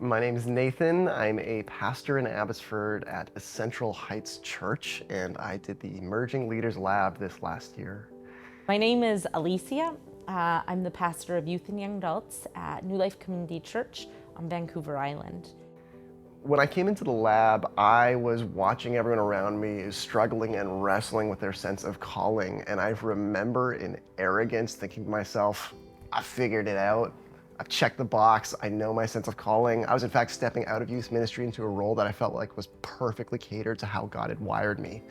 My name is Nathan. I'm a pastor in Abbotsford at Central Heights Church, and I did the Emerging Leaders Lab this last year. My name is Alycia. I'm the pastor of youth and young adults at New Life Community Church on Vancouver Island. When I came into the lab, I was watching everyone around me struggling and wrestling with their sense of calling, and I remember in arrogance thinking to myself, I figured it out. I've checked the box. I know my sense of calling. I was in fact stepping out of youth ministry into a role that I felt like was perfectly catered to how God had wired me.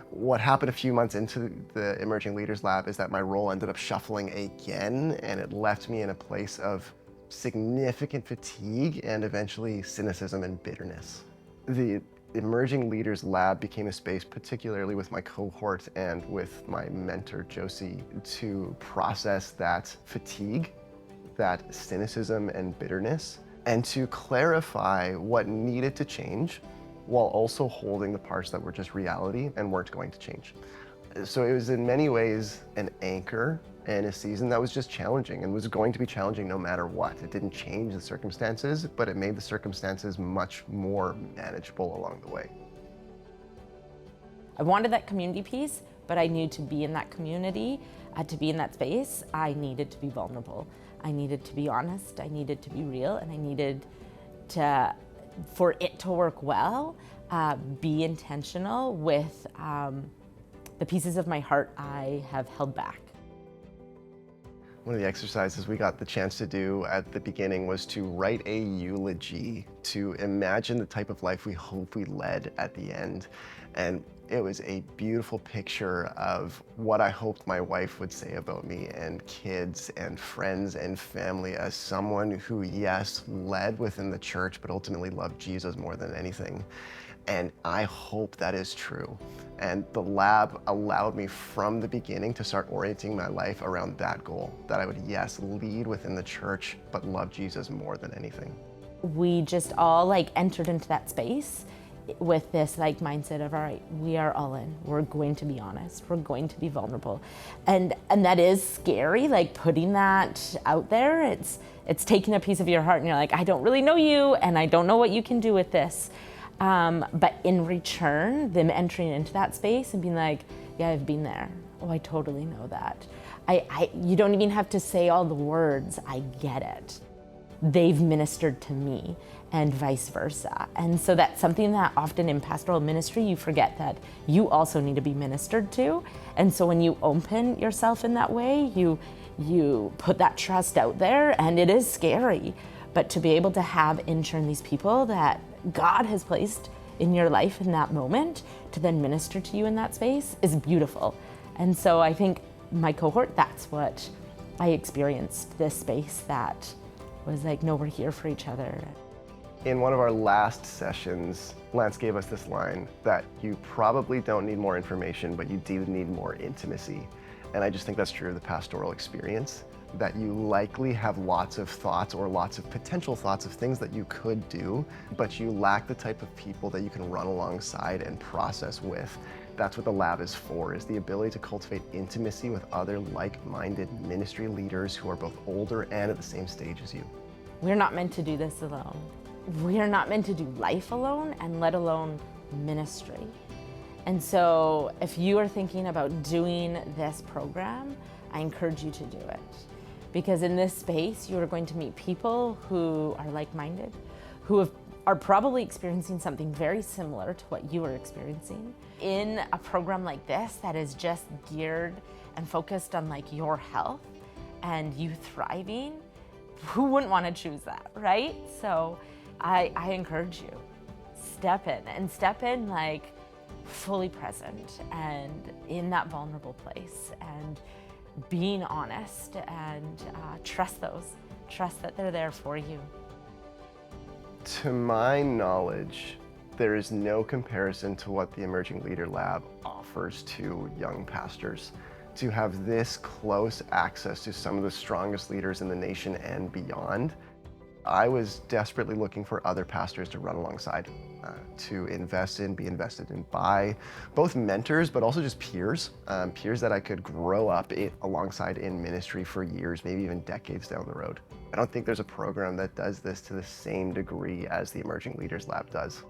What happened a few months into the Emerging Leaders Lab is that my role ended up shuffling again, and it left me in a place of significant fatigue and eventually cynicism and bitterness. The Emerging Leaders Lab became a space, particularly with my cohort and with my mentor, Josie, to process that fatigue, that cynicism and bitterness, and to clarify what needed to change while also holding the parts that were just reality and weren't going to change. So it was in many ways an anchor in a season that was just challenging and was going to be challenging no matter what. It didn't change the circumstances, but it made the circumstances much more manageable along the way. I wanted that community piece, but I knew to be in that community, to be in that space, I needed to be vulnerable. I needed to be honest, I needed to be real, and I needed to, for it to work well, be intentional with the pieces of my heart I have held back. One of the exercises we got the chance to do at the beginning was to write a eulogy, to imagine the type of life we hope we led at the end. And it was a beautiful picture of what I hoped my wife would say about me and kids and friends and family as someone who, yes, led within the church, but ultimately loved Jesus more than anything. And I hope that is true. And the lab allowed me from the beginning to start orienting my life around that goal, that I would, yes, lead within the church, but love Jesus more than anything. We just all entered into that space with this mindset of, all right, we are all in. We're going to be honest. We're going to be vulnerable. And that is scary, putting that out there. It's taking a piece of your heart and you're like, I don't really know you and I don't know what you can do with this. But in return, them entering into that space and being like, yeah, I've been there. Oh, I totally know that. You don't even have to say all the words, I get it. They've ministered to me and vice versa. And so that's something that often in pastoral ministry, you forget that you also need to be ministered to. And so when you open yourself in that way, you put that trust out there, and it is scary. But to be able to have in turn these people that God has placed in your life in that moment to then minister to you in that space is beautiful. And so I think my cohort, that's what I experienced, this space that was like, no, we're here for each other. In one of our last sessions, Lance gave us this line that you probably don't need more information, but you do need more intimacy. And I just think that's true of the pastoral experience, that you likely have lots of thoughts or lots of potential thoughts of things that you could do, but you lack the type of people that you can run alongside and process with. That's what the lab is for, is the ability to cultivate intimacy with other like-minded ministry leaders who are both older and at the same stage as you. We're not meant to do this alone. We are not meant to do life alone, and let alone ministry. And so if you are thinking about doing this program, I encourage you to do it. Because in this space, you are going to meet people who are like-minded, who are probably experiencing something very similar to what you are experiencing. In a program like this that is just geared and focused on your health and you thriving, who wouldn't want to choose that, right? So I encourage you, step in fully present and in that vulnerable place, and being honest, and trust that they're there for you. To my knowledge, there is no comparison to what the Emerging Leader Lab offers to young pastors. To have this close access to some of the strongest leaders in the nation and beyond, I was desperately looking for other pastors to run alongside, to invest in, be invested in by, both mentors, but also just peers, peers that I could grow up alongside in ministry for years, maybe even decades down the road. I don't think there's a program that does this to the same degree as the Emerging Leaders Lab does.